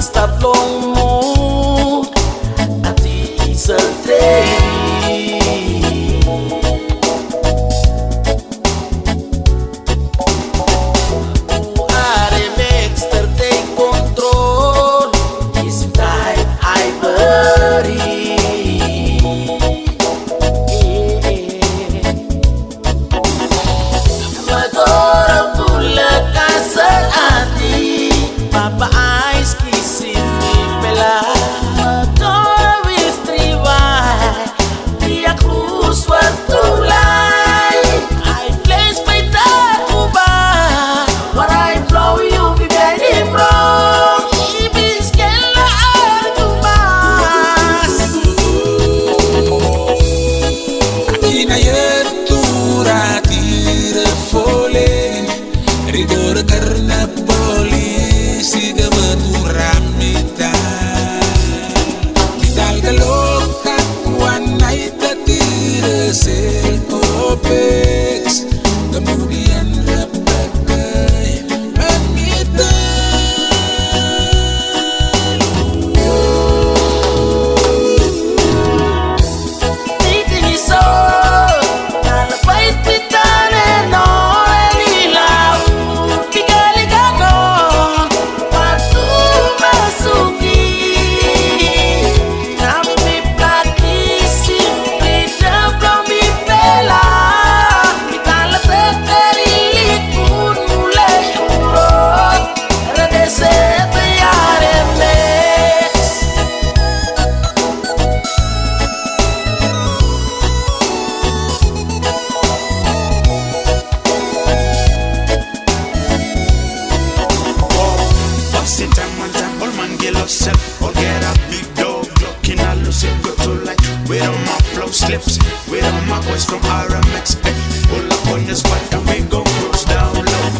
stop long mood at diesel day. Papa Ice kissing me pela Madonna with 3Y Via Cruz was to lie I place my takuba What I flow you be very wrong Ibis kella argumas Inayatura tira folen Rigor karna siga maturamita Vital galoka wanay tatira sel opex Gamugian rapagay mamita Titi so Nalapait pitane no Elilaw Tigaligago Slips with all my boys from RMX. Pull up on the spot and we go cruise down low.